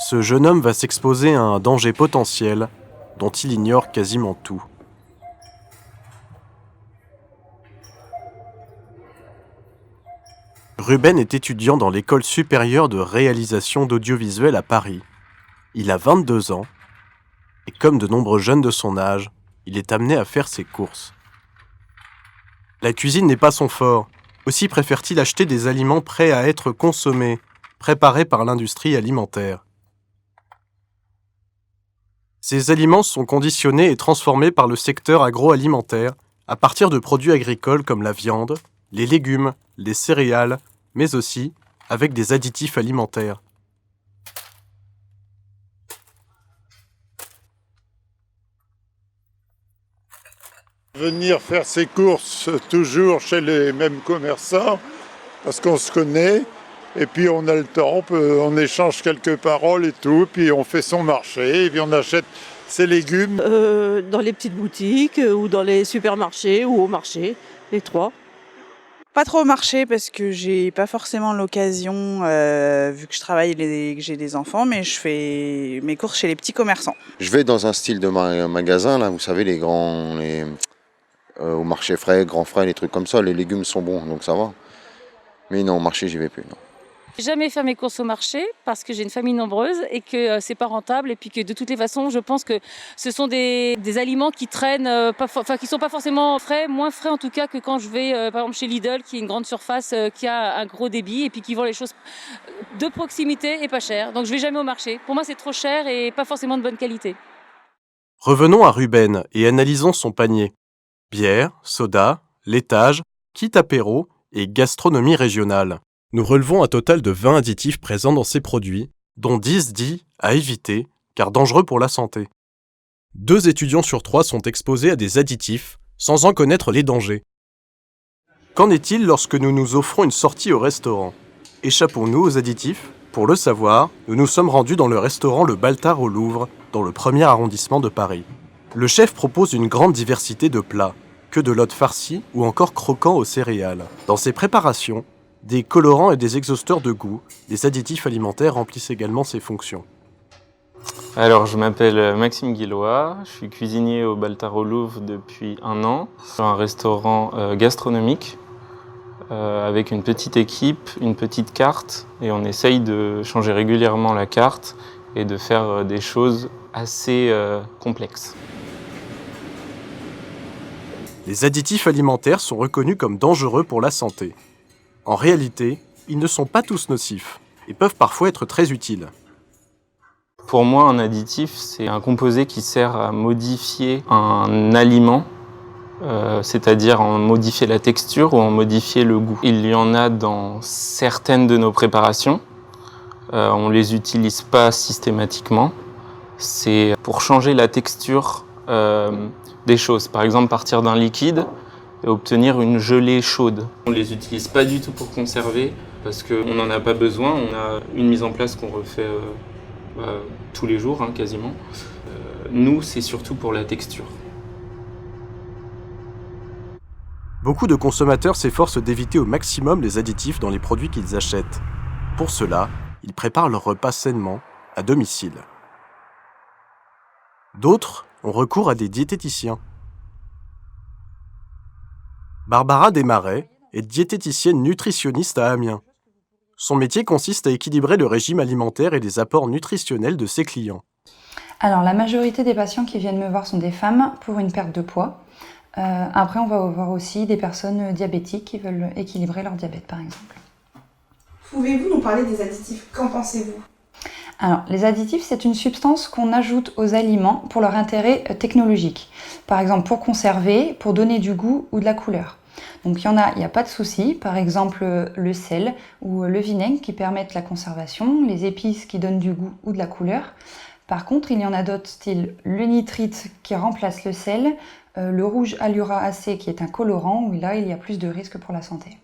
Ce jeune homme va s'exposer à un danger potentiel dont il ignore quasiment tout. Ruben est étudiant dans l'école supérieure de réalisation d'audiovisuel à Paris. Il a 22 ans et comme de nombreux jeunes de son âge, il est amené à faire ses courses. La cuisine n'est pas son fort, aussi préfère-t-il acheter des aliments prêts à être consommés, préparés par l'industrie alimentaire. Ces aliments sont conditionnés et transformés par le secteur agroalimentaire à partir de produits agricoles comme la viande, les légumes, les céréales, mais aussi avec des additifs alimentaires. Venir faire ses courses toujours chez les mêmes commerçants, parce qu'on se connaît, et puis on a le temps, on échange quelques paroles et tout, puis on fait son marché, et puis on achète ses légumes. Dans les petites boutiques ou dans les supermarchés ou au marché, les trois. Pas trop au marché parce que j'ai pas forcément l'occasion, vu que je travaille et que j'ai des enfants, mais je fais mes courses chez les petits commerçants. Je vais dans un style de magasin, là, vous savez, au marché frais, grands frais, les trucs comme ça, les légumes sont bons, donc ça va. Mais non, au marché, j'y vais plus, non. J'ai jamais fait mes courses au marché parce que j'ai une famille nombreuse et que c'est pas rentable et puis que de toutes les façons, je pense que ce sont des aliments qui traînent, qui sont pas forcément frais, moins frais en tout cas que quand je vais par exemple chez Lidl, qui est une grande surface, qui a un gros débit et puis qui vend les choses de proximité et pas cher. Donc je vais jamais au marché. Pour moi, c'est trop cher et pas forcément de bonne qualité. Revenons à Ruben et analysons son panier. Bière, soda, laitage, kit apéro et gastronomie régionale. Nous relevons un total de 20 additifs présents dans ces produits, dont 10 dits à éviter, car dangereux pour la santé. 2 étudiants sur 3 sont exposés à des additifs, sans en connaître les dangers. Qu'en est-il lorsque nous nous offrons une sortie au restaurant? Échappons-nous aux additifs? Pour le savoir, nous nous sommes rendus dans le restaurant Le Baltard au Louvre, dans le 1er arrondissement de Paris. Le chef propose une grande diversité de plats, que de lottes farcies ou encore croquants aux céréales. Dans ses préparations, des colorants et des exhausteurs de goût, des additifs alimentaires remplissent également ces fonctions. Alors, je m'appelle Maxime Guillois, je suis cuisinier au Baltard au Louvre depuis 1 an, sur un restaurant gastronomique avec une petite équipe, une petite carte, et on essaye de changer régulièrement la carte et de faire des choses assez complexes. Les additifs alimentaires sont reconnus comme dangereux pour la santé. En réalité, ils ne sont pas tous nocifs et peuvent parfois être très utiles. Pour moi, un additif, c'est un composé qui sert à modifier un aliment, c'est-à-dire en modifier la texture ou en modifier le goût. Il y en a dans certaines de nos préparations. On ne les utilise pas systématiquement. C'est pour changer la texture des choses. Par exemple, partir d'un liquide et obtenir une gelée chaude. On ne les utilise pas du tout pour conserver parce qu'on n'en a pas besoin. On a une mise en place qu'on refait tous les jours, quasiment. Nous, c'est surtout pour la texture. Beaucoup de consommateurs s'efforcent d'éviter au maximum les additifs dans les produits qu'ils achètent. Pour cela, ils préparent leur repas sainement, à domicile. D'autres ont recours à des diététiciens. Barbara Desmarais est diététicienne nutritionniste à Amiens. Son métier consiste à équilibrer le régime alimentaire et les apports nutritionnels de ses clients. Alors, la majorité des patients qui viennent me voir sont des femmes pour une perte de poids. Après, on va voir aussi des personnes diabétiques qui veulent équilibrer leur diabète, par exemple. Pouvez-vous nous parler des additifs? Qu'en pensez-vous? Alors, les additifs, c'est une substance qu'on ajoute aux aliments pour leur intérêt technologique. Par exemple, pour conserver, pour donner du goût ou de la couleur. Donc, il n'y a pas de souci. Par exemple, le sel ou le vinaigre qui permettent la conservation, les épices qui donnent du goût ou de la couleur. Par contre, il y en a d'autres, style le nitrite qui remplace le sel, le rouge alluracé qui est un colorant, où là, il y a plus de risques pour la santé.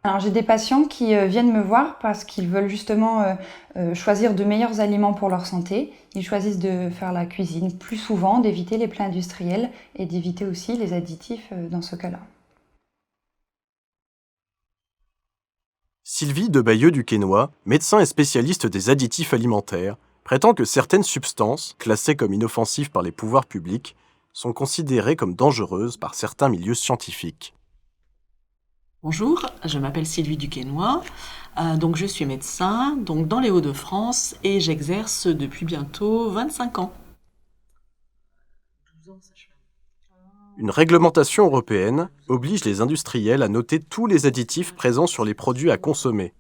Alors, j'ai des patients qui viennent me voir parce qu'ils veulent justement choisir de meilleurs aliments pour leur santé. Ils choisissent de faire la cuisine plus souvent, d'éviter les plats industriels et d'éviter aussi les additifs dans ce cas-là. Sylvie de Bayeux-du-Quesnoy, médecin et spécialiste des additifs alimentaires, prétend que certaines substances, classées comme inoffensives par les pouvoirs publics, sont considérées comme dangereuses par certains milieux scientifiques. Bonjour, je m'appelle Sylvie du Quesnoy, donc je suis médecin dans les Hauts-de-France et j'exerce depuis bientôt 25 ans. Une réglementation européenne oblige les industriels à noter tous les additifs présents sur les produits à consommer.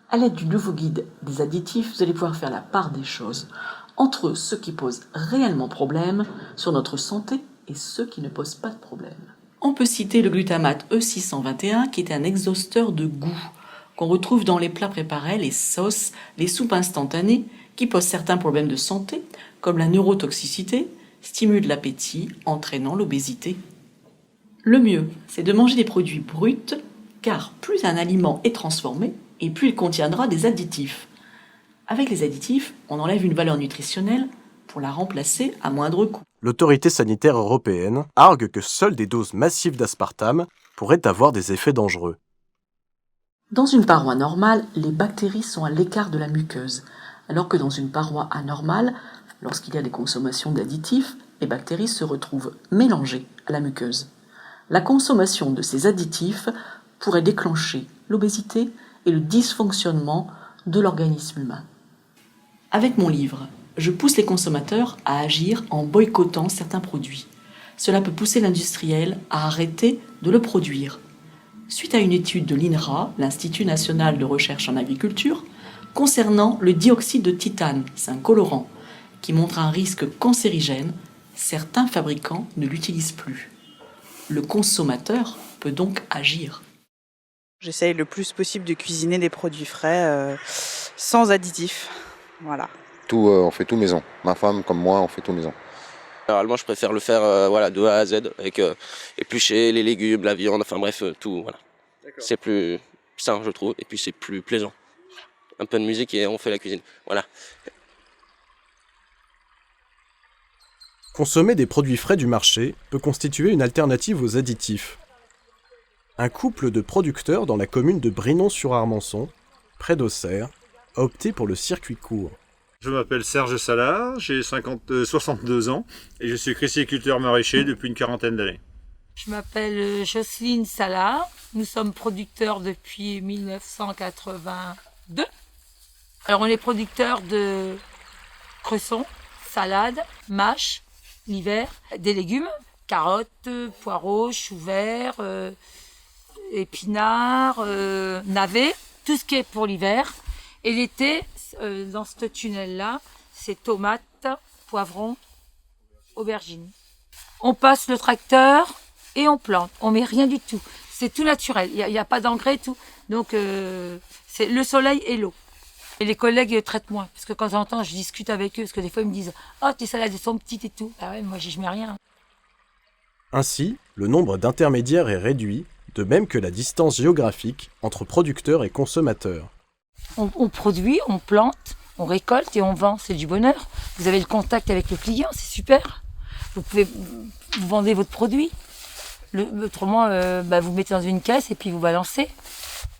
À l'aide du nouveau guide des additifs, vous allez pouvoir faire la part des choses entre ceux qui posent réellement problème sur notre santé et ceux qui ne posent pas de problème. On peut citer le glutamate E621 qui est un exhausteur de goût qu'on retrouve dans les plats préparés, les sauces, les soupes instantanées qui posent certains problèmes de santé comme la neurotoxicité, stimulent l'appétit, entraînant l'obésité. Le mieux, c'est de manger des produits bruts car plus un aliment est transformé et plus il contiendra des additifs. Avec les additifs, on enlève une valeur nutritionnelle pour la remplacer à moindre coût. L'autorité sanitaire européenne argue que seules des doses massives d'aspartame pourraient avoir des effets dangereux. Dans une paroi normale, les bactéries sont à l'écart de la muqueuse, alors que dans une paroi anormale, lorsqu'il y a des consommations d'additifs, les bactéries se retrouvent mélangées à la muqueuse. La consommation de ces additifs pourrait déclencher l'obésité et le dysfonctionnement de l'organisme humain. Avec mon livre, je pousse les consommateurs à agir en boycottant certains produits. Cela peut pousser l'industriel à arrêter de le produire. Suite à une étude de l'INRA, l'Institut national de recherche en agriculture, concernant le dioxyde de titane, c'est un colorant, qui montre un risque cancérigène, certains fabricants ne l'utilisent plus. Le consommateur peut donc agir. J'essaye le plus possible de cuisiner des produits frais sans additifs. Voilà. On fait tout maison. Ma femme comme moi, on fait tout maison. Généralement, je préfère le faire de A à Z, avec éplucher les légumes, la viande, enfin bref, tout. Voilà. C'est plus sain, je trouve, et puis c'est plus plaisant. Un peu de musique et on fait la cuisine. Voilà. Consommer des produits frais du marché peut constituer une alternative aux additifs. Un couple de producteurs dans la commune de Brinon-sur-Armançon, près d'Auxerre, a opté pour le circuit court. Je m'appelle Serge Salard, j'ai 62 ans et je suis cressiculteur maraîcher depuis une quarantaine d'années. Je m'appelle Jocelyne Salard, nous sommes producteurs depuis 1982. Alors on est producteurs de cresson, salade, mâche, l'hiver, des légumes, carottes, poireaux, choux verts, épinards, navets, tout ce qui est pour l'hiver. Et l'été, dans ce tunnel-là, c'est tomates, poivrons, aubergines. On passe le tracteur et on plante. On met rien du tout. C'est tout naturel. Il n'y a pas d'engrais et tout. Donc, c'est le soleil et l'eau. Et les collègues traitent moins. Parce que quand j'entends, je discute avec eux. Parce que des fois, ils me disent « Oh, tes salades, elles sont petites et tout. » Ah ouais, moi, je mets rien. Ainsi, le nombre d'intermédiaires est réduit, de même que la distance géographique entre producteurs et consommateurs. On produit, on plante, on récolte et on vend. C'est du bonheur. Vous avez le contact avec le client, c'est super. Vous vendez votre produit. Autrement, vous mettez dans une caisse et puis vous balancez.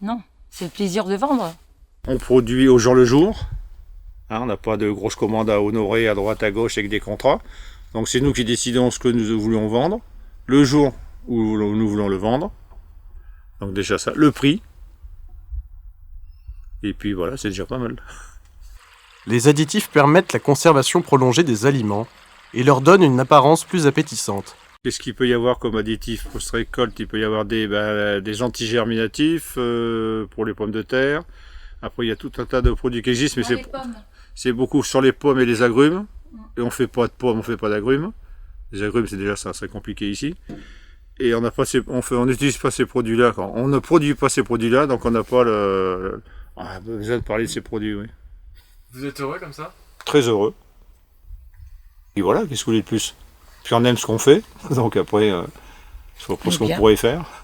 Non, c'est le plaisir de vendre. On produit au jour le jour. On n'a pas de grosses commandes à honorer à droite à gauche avec des contrats. Donc c'est nous qui décidons ce que nous voulons vendre, le jour où nous voulons le vendre. Donc déjà ça, le prix. Et puis voilà, c'est déjà pas mal. Les additifs permettent la conservation prolongée des aliments et leur donnent une apparence plus appétissante. Qu'est-ce qu'il peut y avoir comme additif post-récolte? Il peut y avoir des antigerminatifs pour les pommes de terre. Après, il y a tout un tas de produits qui existent, mais c'est beaucoup sur les pommes et les agrumes. Et on fait pas de pommes, on fait pas d'agrumes. Les agrumes, c'est déjà ça, c'est compliqué ici. Et on n'utilise pas ces produits-là. On ne produit pas ces produits-là, donc on n'a pas on a besoin de parler de ces produits, oui. Vous êtes heureux comme ça? Très heureux. Et voilà, qu'est-ce que vous voulez de plus? Puis on aime ce qu'on fait, donc après, je vois pas ce qu'on pourrait faire.